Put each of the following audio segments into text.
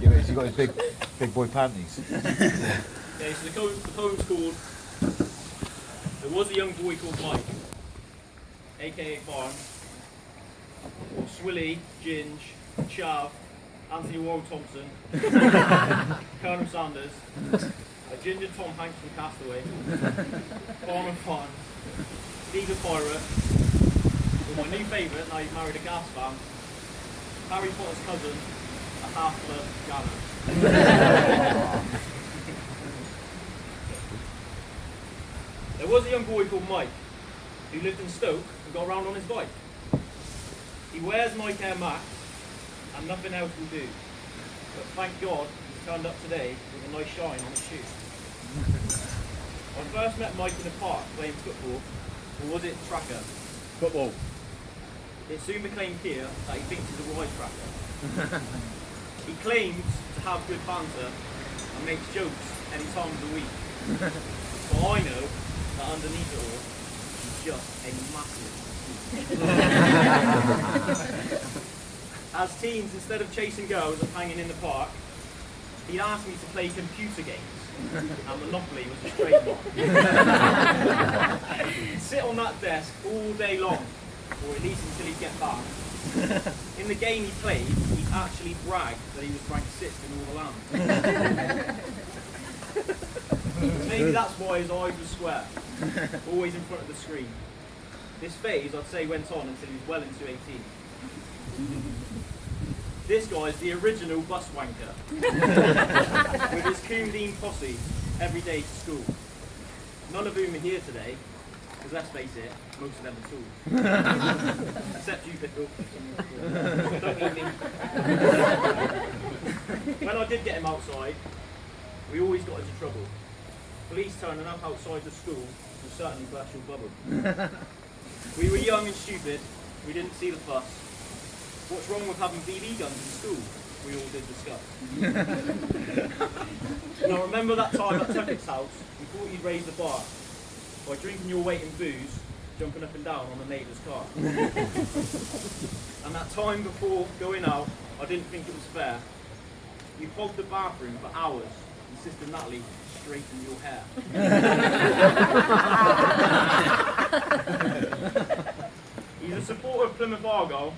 Yeah, he's got his big boy panties. Okay, so the poem's called There Was a Young Boy Called Mike, aka Barn, or Swilly, Ginge, Chav, Anthony Warren Thompson, Colonel Sanders, a Ginger Tom Hanks from Castaway, Farmer Fun, Steve the Pirate, or my new favourite, now he's married a gas fan, Harry Potter's cousin, a half-blood Ganon. There was a young boy called Mike, who lived in Stoke and got around on his bike. He wears Nike Air Max, and nothing else will do. But thank God he's turned up today with a nice shine on his shoe. I first met Mike in the park playing football, or was it tracker? Football. It soon became clear that he thinks he's a wide tracker. He claims to have good banter and makes jokes any time of the week. But I know that underneath it all, he's just a massive As teens, instead of chasing girls and hanging in the park, he'd asked me to play computer games, and Monopoly was his trademark. He'd sit on that desk all day long, or at least until he'd get back. In the game he played, he'd actually brag that he was ranked 6th in all the land. Maybe that's why his eyes were square, always in front of the screen. This phase, I'd say, went on until he was well into 18. This guy's the original bus wanker, with his Coombean posse every day to school. None of whom are here today, because let's face it, most of them are tools. Except you, Bickle. Don't eat me. When I did get him outside, we always got into trouble. Police turning up outside the school will certainly burst your bubble. We were young and stupid, we didn't see the fuss. What's wrong with having BB guns in school? We all did discuss. Now remember that time at Tuckett's house, we thought you'd raise the bar by drinking your weight in booze, jumping up and down on the neighbour's car. And that time before going out, I didn't think it was fair. You hogged the bathroom for hours and systematically straightened your hair. He's a supporter of Plymouth Argyle,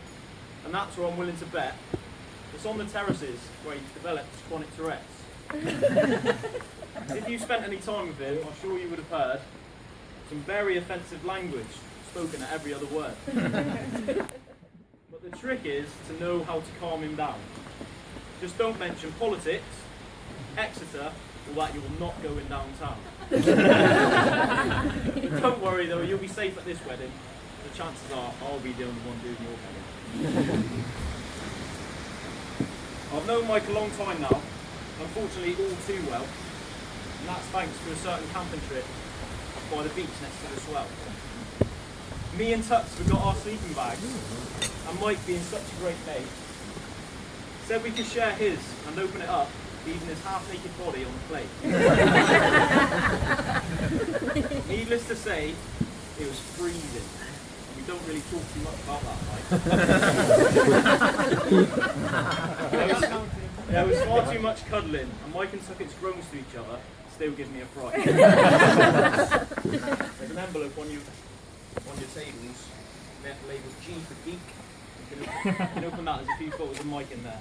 and that's where I'm willing to bet. It's on the terraces where he develops chronic Tourette's. If you spent any time with him, I'm sure you would have heard some very offensive language spoken at every other word. But the trick is to know how to calm him down. Just don't mention politics, Exeter, or that you're not going downtown. But don't worry though, you'll be safe at this wedding. The chances are I'll be the only one doing your wedding. I've known Mike a long time now, unfortunately all too well, and that's thanks to a certain camping trip by the beach next to the swell. Me and Tux forgot our sleeping bags, and Mike, being such a great mate, said we could share his and open it up, leaving his half-naked body on the plate. Needless to say, it was freezing. We don't really talk too much about that, Mike. There was far too much cuddling, and Mike and Tuckett's groans to each other still give me a fright. There's an envelope on your tables, labelled G for geek. You can open that, there's a few photos of Mike in there.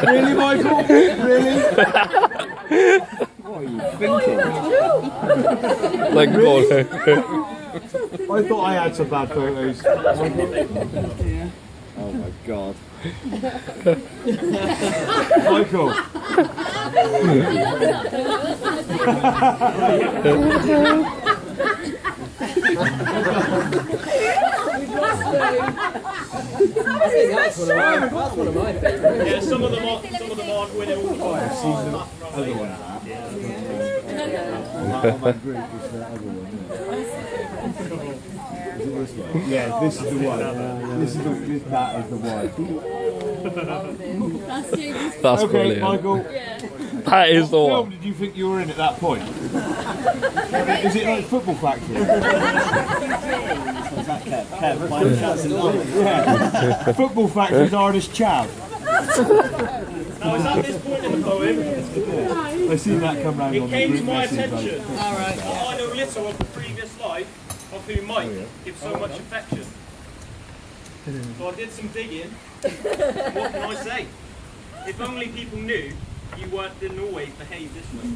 Really, Michael? Really? What are you thinking? Like Paul. I thought I had some bad photos. Oh my god. Michael. That's one of my favourites. Yeah, some of them aren't winning all the time. Other one. On that group is the other one. Is it this one? Yeah, this is the one. That is the one. That's Okay, brilliant. Michael. That is the What film one. did you think you were in at that point? Is it like Football Factory? Yeah. Football Factory's hardest chav. Now, it's at this point in the poem, I seen that come round it on the came to group my message, attention like, that I know little of the previous life of whom Mike gives so much affection. So I did some digging. What can I say? If only people knew you didn't always behave this way.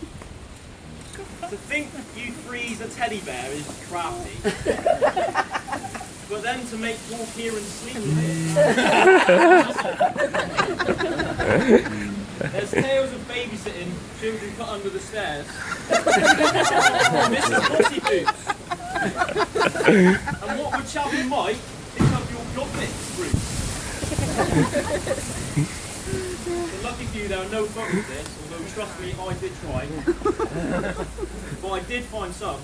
To think you freeze a teddy bear is crafty. But then to make walk here and sleep with it. There's tales of babysitting children put under the stairs. Mrs. Pussy Boots. And what would Chappie Mike pick up your goblet fruit? The lucky few, there are no photos of this, although trust me, I did try. But I did find some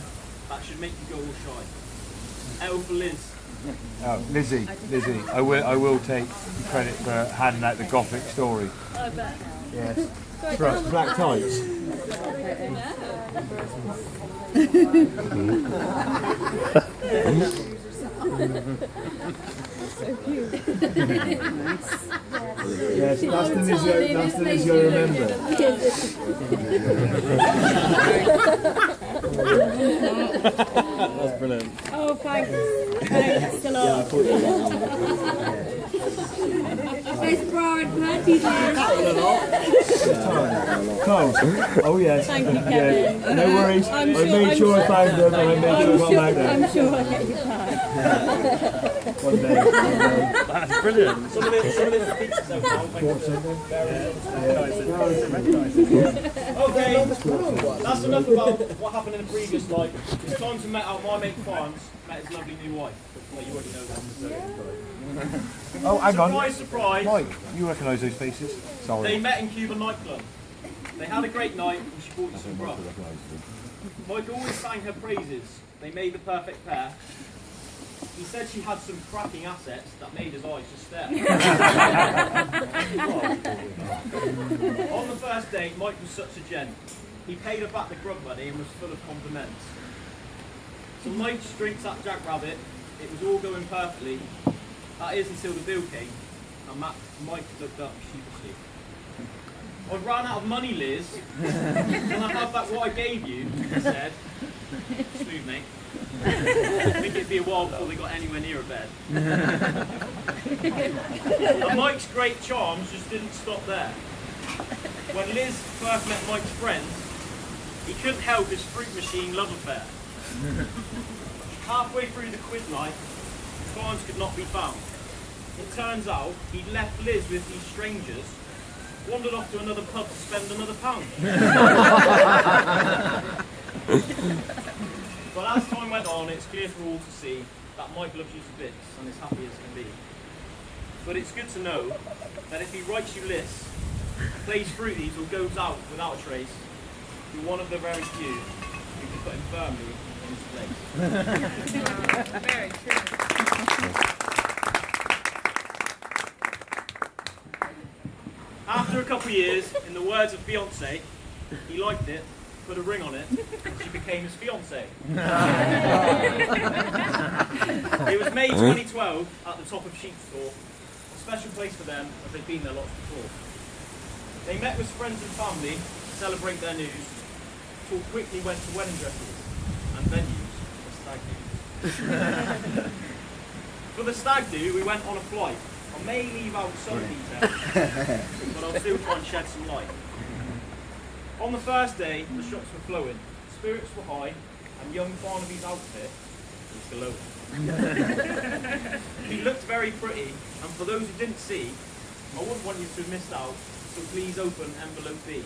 that should make you go all shy. L for Liz. oh, Lizzie, I will take credit for handing out the Gothic story. I bet. Yes. Black tights. Yes, that's the Lizzie I remember. That's brilliant. Oh, thanks. Thanks a lot. Nice bra and panties there. Clothes. Oh yes. Thank you, Yeah. Kevin. No worries. I made sure I found them and I made sure I got them out there. I'm sure I'll get you back. One day. That's brilliant. Some of this repeats itself now. Okay, that's enough about what happened in the previous life. It's time to met out my mate Farms, met his lovely new wife. Well, you already know that. Oh, hang on. Surprise, surprise. Mike, you recognise those faces? They Sorry. met in Cuba nightclub. They had a great night and she bought you some grub. Mike always sang her praises. They made the perfect pair. He said she had some cracking assets that made his eyes just stare. On the first date, Mike was such a gent. He paid her back the grub money and was full of compliments. So Mike's drinks at Jackrabbit, it was all going perfectly. That is until the bill came, and Mike looked up sheepishly. I ran out of money, Liz. Can I have back what I gave you? He said. Smooth, mate. I think it'd be a while before they got anywhere near a bed. And Mike's great charms just didn't stop there. When Liz first met Mike's friend, he couldn't help his fruit machine love affair. Halfway through the quiz night, Barnes could not be found. It turns out he'd left Liz with these strangers, wandered off to another pub to spend another £1. But as time went on, it's clear for all to see that Mike loves you to bits and is happy as can be. But it's good to know that if he writes you lists, plays fruities or goes out without a trace, you're one of the very few who can put him firmly in his place. Very true. After a couple of years, in the words of Beyonce, he liked it, put a ring on it, and she became his fiancée. It was May 2012 at the top of Sheep's Store, a special place for them as they've been there lots before. They met with friends and family to celebrate their news, talk quickly went to wedding dresses and venues for stag do. For the stag do, we went on a flight. I may leave out some details, but I'll still try and shed some light. On the first day, the shops were flowing, spirits were high, and young Barnaby's outfit was glowing. He looked very pretty, and for those who didn't see, I wouldn't want you to have missed out, so please open envelope B.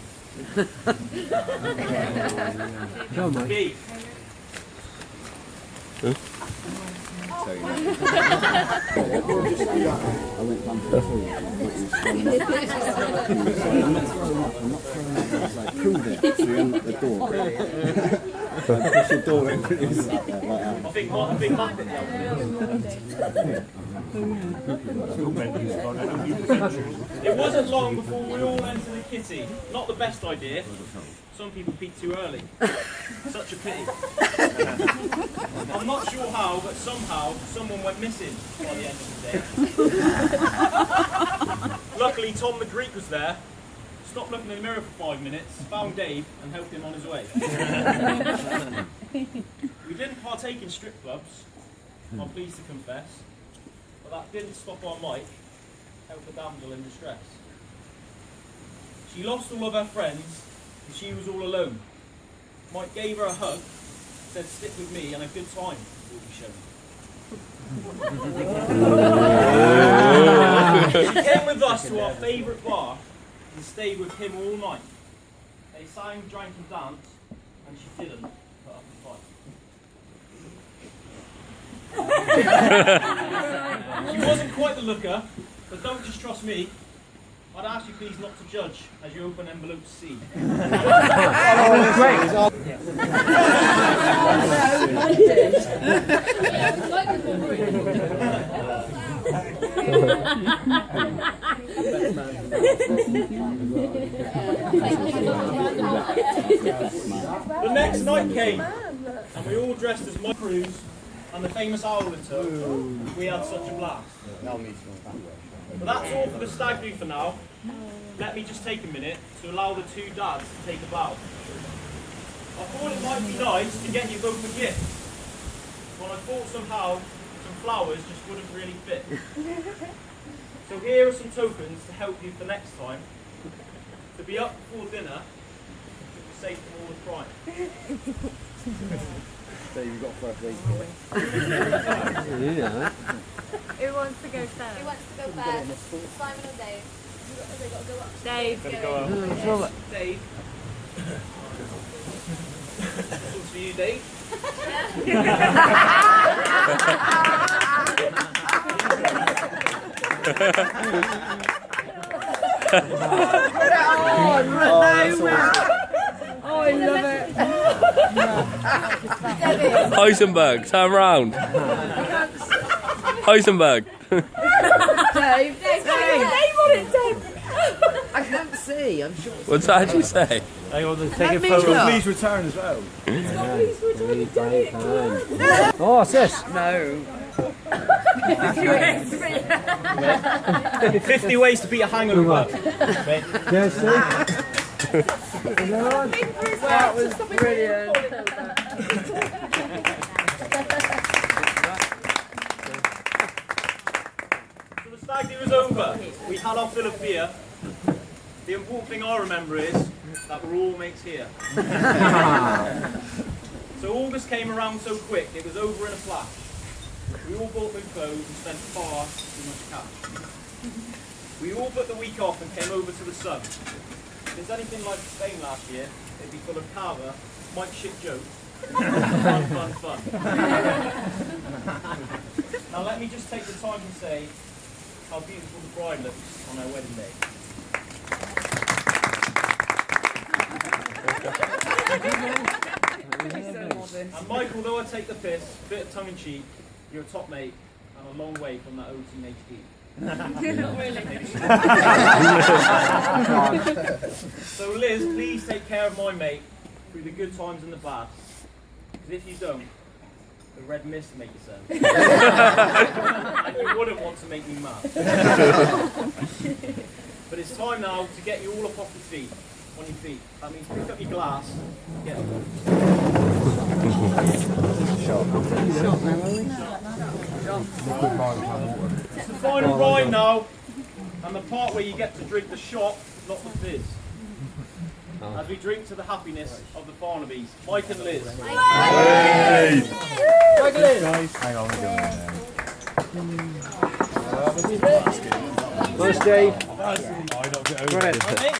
B. So, you know. I went down to the pool. I'm not throwing up. I was like, prove it. So we unlocked the door. So I pushed the door and it was like that. Like, I think Matt did that. It wasn't long before we all entered the kitty. Not the best idea. Some people peaked too early. Such a pity. I'm not sure how, but somehow someone went missing by the end of the day. Luckily, Tom the Greek was there. Stopped looking in the mirror for 5 minutes, found Dave, and helped him on his way. We didn't partake in strip clubs, I'm pleased to confess, but that didn't stop our Mike help a damsel in distress. She lost all of her friends, and she was all alone. Mike gave her a hug, said stick with me and a good time will be shown. She came with us to our favourite bar and stayed with him all night. They sang, drank and danced, and she didn't put up a fight. She wasn't quite the looker, but don't just trust me. I'd ask you please not to judge as you open envelope C. The next night came, and we all dressed as Mike Cruz and the famous owl in tow. We had such a blast. But that's all for the stag do for now. Let me just take a minute to allow the two dads to take a bow. I thought it might be nice to get you both a gift, but I thought somehow some flowers just wouldn't really fit. So here are some tokens to help you for next time. To be up before dinner, to be safe from all the crime. so you've got first aid Who wants to go first? Who wants to go first? Simon or Dave? Have they got to go up? Dave. Dave. This one's for you, Dave. Oh, I love it. Heisenberg, turn round. Heisenberg. Dave. Dave on it, Dave. I can't see, I'm sure. What's that actually say? Hang on, take a me photo. look. Please return as well. Oh, what's this? No. 50 ways to beat a hangover. Yes, that was brilliant. So the stag do was over. We had our fill of beer. The important thing I remember is that we're all mates here. So August came around so quick, it was over in a flash. We all bought new clothes and spent far too much cash. We all put the week off and came over to the sun. If there's anything like Spain last year, it'd be full of cava, Mike shit jokes, fun, fun, fun. Now let me just take the time to say how beautiful the bride looks on her wedding day. And Mike, although I take the piss, a bit of tongue in cheek, you're a top mate and a long way from that OT HD. Not really. So Liz, please take care of my mate through the good times and the bad. Because if you don't, the red mist will make you sad. And you wouldn't want to make me mad. But it's time now to get you all up off your feet. On your feet. That means pick up your glass and get up. It's the final ride now, and the part where you get to drink the shot, not the fizz. As we drink to the happiness of the Barnabys, Mike and Liz. Hey! Mike and Liz. Hang on, Nice, Dave. I knocked it over.